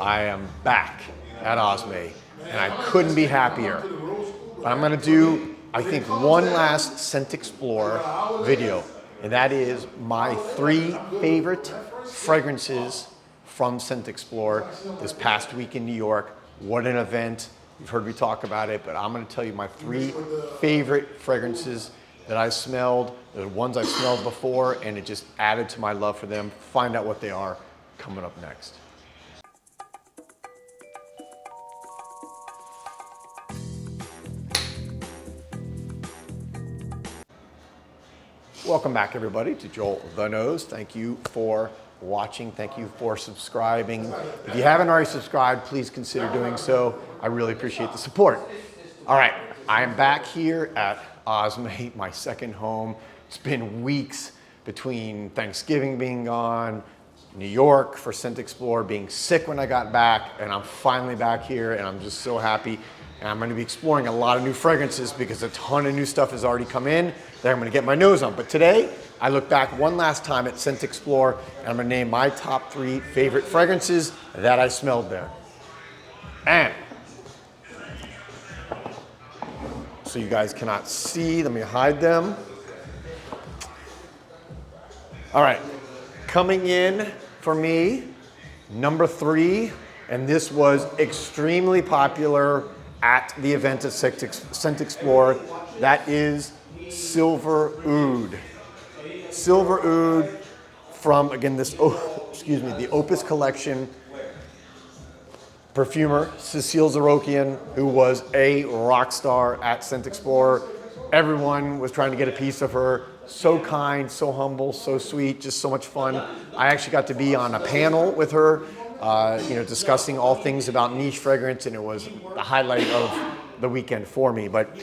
I am back at Osme, and I couldn't be happier. But I'm gonna do, I think, one last Scentxplore video, and that is my 3 favorite fragrances from Scentxplore this past week in New York. What an event. You've heard me talk about it, but I'm gonna tell you my 3 favorite fragrances that I smelled, the ones I've smelled before, and it just added to my love for them. Find out what they are coming up next. Welcome back, everybody, to Joel the Nose. Thank you for watching. Thank you for subscribing. If you haven't already subscribed, please consider doing so. I really appreciate the support. All right, I am back here at Osme, my second home. It's been weeks between Thanksgiving being gone, New York for Scentxplore, being sick when I got back, and I'm finally back here, and I'm just so happy. And I'm gonna be exploring a lot of new fragrances because a ton of new stuff has already come in that I'm gonna get my nose on. But today, I look back one last time at Scentxplore, and I'm gonna name my top 3 favorite fragrances that I smelled there. And, so you guys cannot see, let me hide them. All right, coming in for me, number 3, and this was extremely popular at the event at Scentxplore, that is Silver Oud. Silver Oud from, again, this, the Opus Collection. Perfumer Cecile Zarokian, who was a rock star at Scentxplore. Everyone was trying to get a piece of her. So kind, so humble, so sweet, just so much fun. I actually got to be on a panel with her, discussing all things about niche fragrance, and it was the highlight of the weekend for me. But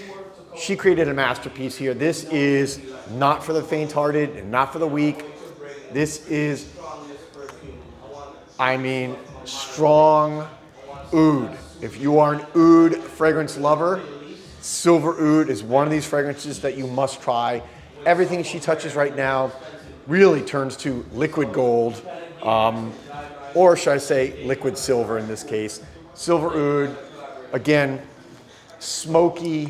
she created a masterpiece here. This is not for the faint-hearted and not for the weak. This is, strong oud. If you are an oud fragrance lover, Silver Oud is one of these fragrances that you must try. Everything she touches right now really turns to liquid gold, or should I say liquid silver in this case. Silver Oud, again, smoky,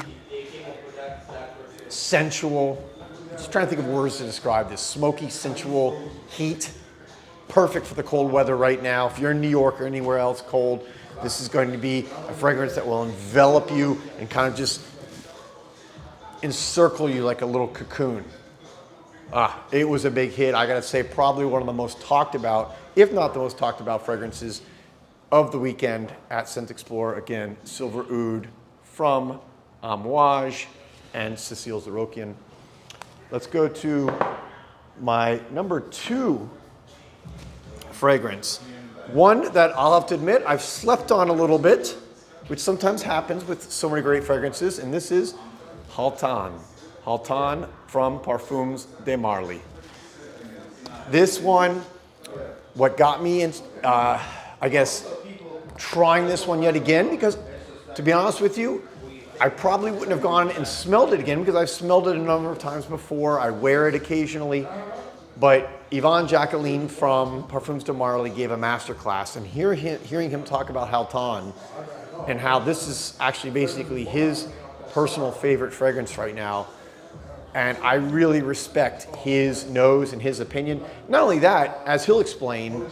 sensual. Just trying to think of words to describe this. Smoky, sensual heat. Perfect for the cold weather right now. If you're in New York or anywhere else cold, this is going to be a fragrance that will envelop you and kind of just encircle you like a little cocoon. It was a big hit. I gotta say, probably one of the most talked about, if not the most talked about fragrances of the weekend at Scentxplore. Again, Silver Oud from Amouage and Cecile Zarokian. Let's go to my number 2 fragrance. One that I'll have to admit I've slept on a little bit, which sometimes happens with so many great fragrances, and this is Halton. Halton from Perfumes de Marly. This one, what got me in, trying this one yet again, because to be honest with you, I probably wouldn't have gone and smelled it again because I've smelled it a number of times before. I wear it occasionally. But Yvon Jacqueline from Perfumes de Marly gave a masterclass, and hearing him talk about Halton and how this is actually basically his personal favorite fragrance right now, and I really respect his nose and his opinion. Not only that, as he'll explain,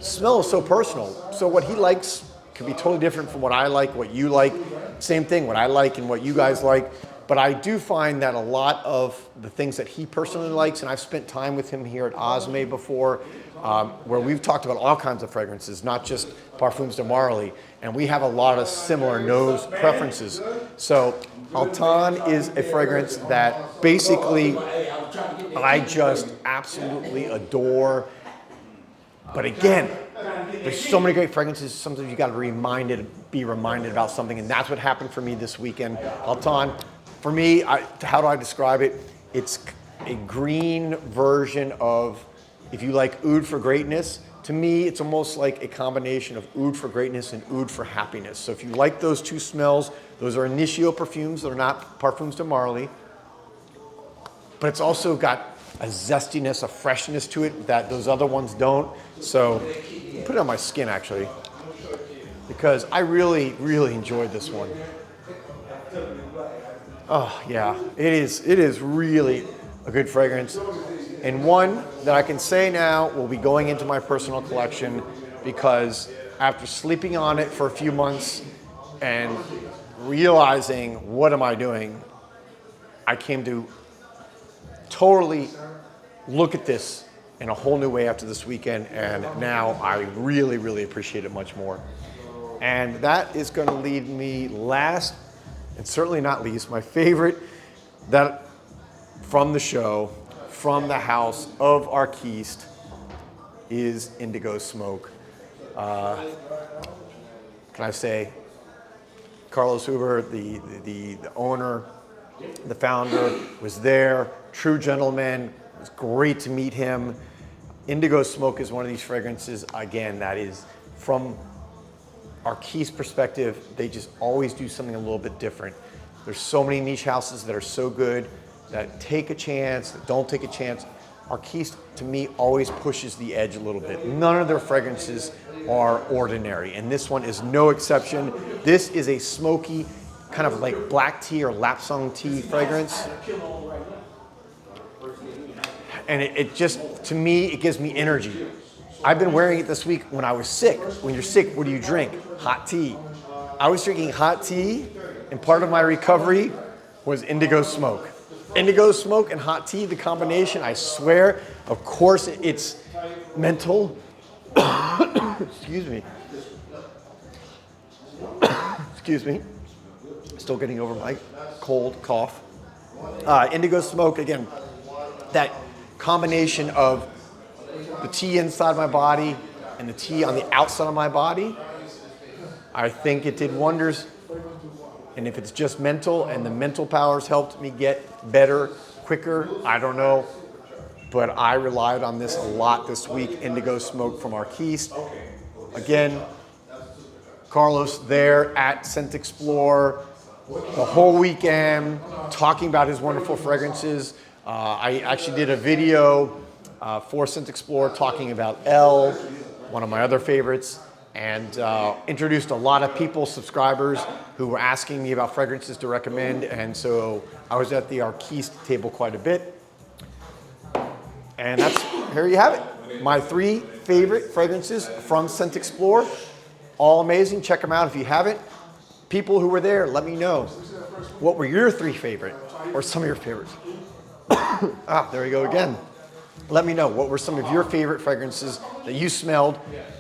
smell is so personal. So what he likes could be totally different from what I like, what you like. Same thing, what I like and what you guys like. But I do find that a lot of the things that he personally likes, and I've spent time with him here at Osme before, where we've talked about all kinds of fragrances, not just Perfumes de Marly, and we have a lot of similar nose preferences. So Halton is a fragrance that basically I just absolutely adore. But again, there's so many great fragrances, sometimes you gotta be reminded about something, and that's what happened for me this weekend. Halton, for me, how do I describe it? It's a green version of, if you like oud for greatness, to me, it's almost like a combination of oud for greatness and oud for happiness. So if you like those 2 smells, those are initio perfumes, they're not Perfumes de Marly, but it's also got a zestiness, a freshness to it that those other ones don't. So put it on my skin, actually. because I really, really enjoyed this one. Oh yeah, it is really a good fragrance, and one that I can say now will be going into my personal collection, because after sleeping on it for a few months and realizing what am I doing, I came to totally look at this in a whole new way after this weekend, and now I really, really appreciate it much more. And that is going to lead me last, and certainly not least, my favorite that from the show, from the house of Arquiste, is Indigo Smoke. Can I say, Carlos Huber, the owner, the founder, was there, true gentleman. It was great to meet him. Indigo Smoke is one of these fragrances, again, that is from Arquiste perspective, they just always do something a little bit different. There's so many niche houses that are so good, that take a chance, that don't take a chance. Arquiste, to me, always pushes the edge a little bit. None of their fragrances are ordinary, and this one is no exception. This is a smoky, kind of like black tea or lapsang tea fragrance. And it just, to me, it gives me energy. I've been wearing it this week when I was sick. When you're sick, what do you drink? Hot tea. I was drinking hot tea, and part of my recovery was Indigo Smoke. Indigo Smoke and hot tea, the combination, I swear, of course it's mental. Excuse me. Excuse me. Still getting over my cold cough. Indigo Smoke, again, that combination of the tea inside my body and the tea on the outside of my body, I think it did wonders. And if it's just mental and the mental powers helped me get better quicker, I don't know. But I relied on this a lot this week, Indigo Smoke from Arquiste. Again, Carlos there at Scentxplore the whole weekend talking about his wonderful fragrances. I actually did a video for Scentxplore talking about Elle, one of my other favorites, and introduced a lot of people, subscribers, who were asking me about fragrances to recommend, and so I was at the Arquiste table quite a bit. And that's, here you have it. My 3 favorite fragrances from Scentxplore. All amazing, check them out if you haven't. People who were there, let me know. What were your 3 favorite, or some of your favorites? There we go again. Let me know, what were some of your favorite fragrances that you smelled?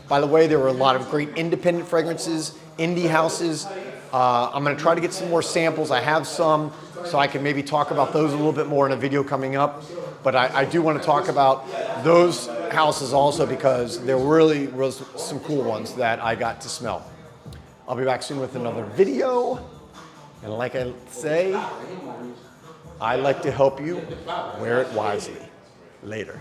By the way, there were a lot of great independent fragrances, indie houses. I'm gonna try to get some more samples. I have some, so I can maybe talk about those a little bit more in a video coming up. But I do wanna talk about those houses also, because there really was some cool ones that I got to smell. I'll be back soon with another video. And like I say, I like to help you wear it wisely. Later.